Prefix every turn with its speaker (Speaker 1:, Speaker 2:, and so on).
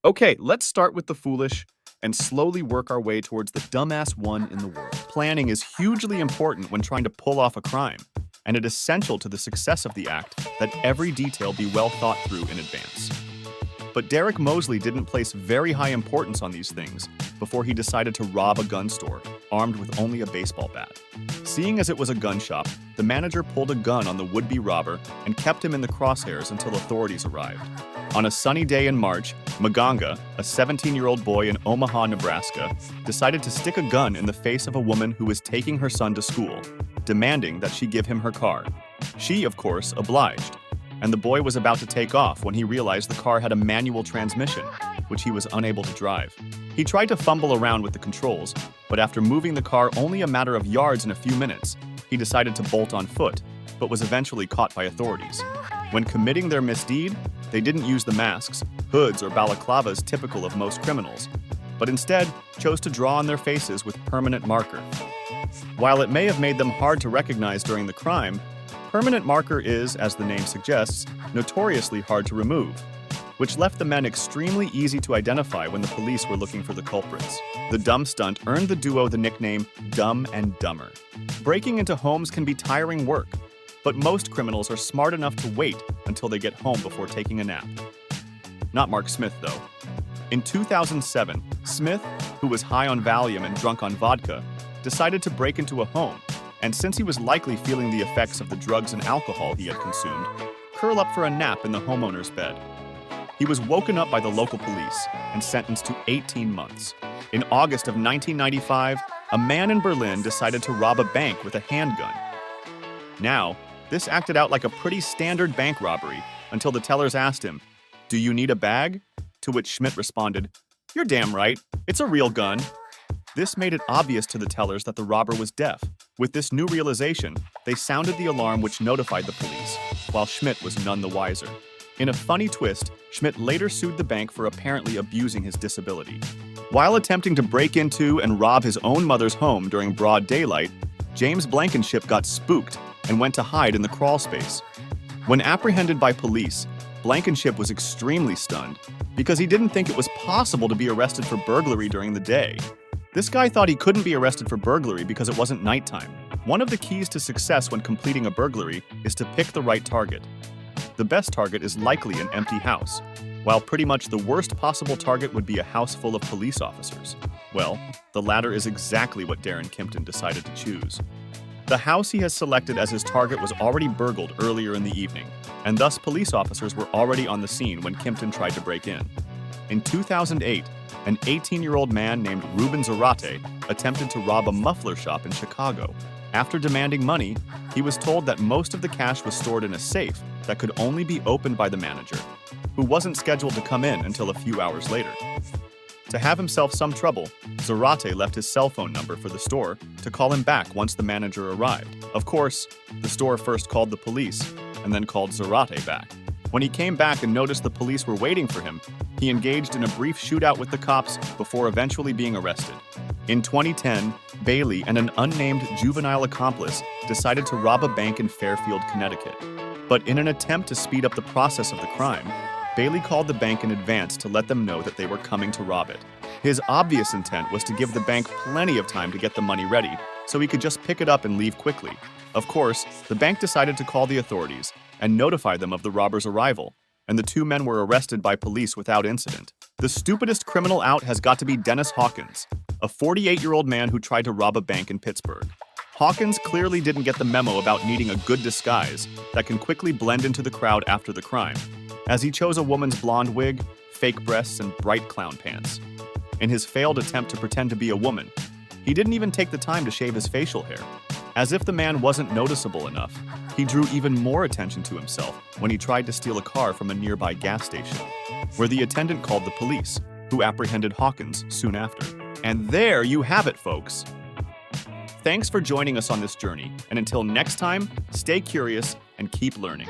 Speaker 1: Okay, let's start with the foolish and slowly work our way towards the dumbass one in the world. Planning is hugely important when trying to pull off a crime, and it is essential to the success of the act that every detail be well thought through in advance. But Derek Mosley didn't place very high importance on these things before he decided to rob a gun store, armed with only a baseball bat. Seeing as it was a gun shop, the manager pulled a gun on the would-be robber and kept him in the crosshairs until authorities arrived. On a sunny day in March, Maganga, a 17-year-old boy in Omaha, Nebraska, decided to stick a gun in the face of a woman who was taking her son to school, demanding that she give him her car. She, of course, obliged, and the boy was about to take off when he realized the car had a manual transmission, which he was unable to drive. He tried to fumble around with the controls, but after moving the car only a matter of yards in a few minutes, he decided to bolt on foot, but was eventually caught by authorities. When committing their misdeed, they didn't use the masks, hoods, or balaclavas typical of most criminals, but instead chose to draw on their faces with permanent marker. While it may have made them hard to recognize during the crime, permanent marker is, as the name suggests, notoriously hard to remove, which left the men extremely easy to identify when the police were looking for the culprits. The dumb stunt earned the duo the nickname Dumb and Dumber. Breaking into homes can be tiring work, but most criminals are smart enough to wait until they get home before taking a nap. Not Mark Smith, though. In 2007, Smith, who was high on Valium and drunk on vodka, decided to break into a home, and since he was likely feeling the effects of the drugs and alcohol he had consumed, curl up for a nap in the homeowner's bed. He was woken up by the local police and sentenced to 18 months. In August of 1995, a man in Berlin decided to rob a bank with a handgun. Now, this acted out like a pretty standard bank robbery until the tellers asked him, "Do you need a bag?" To which Schmidt responded, "You're damn right, it's a real gun." This made it obvious to the tellers that the robber was deaf. With this new realization, they sounded the alarm which notified the police, while Schmidt was none the wiser. In a funny twist, Schmidt later sued the bank for apparently abusing his disability. While attempting to break into and rob his own mother's home during broad daylight, James Blankenship got spooked and went to hide in the crawl space. When apprehended by police, Blankenship was extremely stunned because he didn't think it was possible to be arrested for burglary during the day. This guy thought he couldn't be arrested for burglary because it wasn't nighttime. One of the keys to success when completing a burglary is to pick the right target. The best target is likely an empty house, while pretty much the worst possible target would be a house full of police officers. Well, the latter is exactly what Darren Kimpton decided to choose. The house he has selected as his target was already burgled earlier in the evening, and thus police officers were already on the scene when Kimpton tried to break in. In 2008, an 18-year-old man named Ruben Zarate attempted to rob a muffler shop in Chicago. After demanding money, he was told that most of the cash was stored in a safe that could only be opened by the manager, who wasn't scheduled to come in until a few hours later. To have himself some trouble, Zarate left his cell phone number for the store to call him back once the manager arrived. Of course, the store first called the police and then called Zarate back. When he came back and noticed the police were waiting for him, he engaged in a brief shootout with the cops before eventually being arrested. In 2010, Bailey and an unnamed juvenile accomplice decided to rob a bank in Fairfield, Connecticut. But in an attempt to speed up the process of the crime, Bailey called the bank in advance to let them know that they were coming to rob it. His obvious intent was to give the bank plenty of time to get the money ready, so he could just pick it up and leave quickly. Of course, the bank decided to call the authorities and notify them of the robber's arrival, and the two men were arrested by police without incident. The stupidest criminal out has got to be Dennis Hawkins, a 48-year-old man who tried to rob a bank in Pittsburgh. Hawkins clearly didn't get the memo about needing a good disguise that can quickly blend into the crowd after the crime, as he chose a woman's blonde wig, fake breasts, and bright clown pants. In his failed attempt to pretend to be a woman, he didn't even take the time to shave his facial hair. As if the man wasn't noticeable enough, he drew even more attention to himself when he tried to steal a car from a nearby gas station, where the attendant called the police, who apprehended Hawkins soon after. And there you have it, folks. Thanks for joining us on this journey, and until next time, stay curious and keep learning.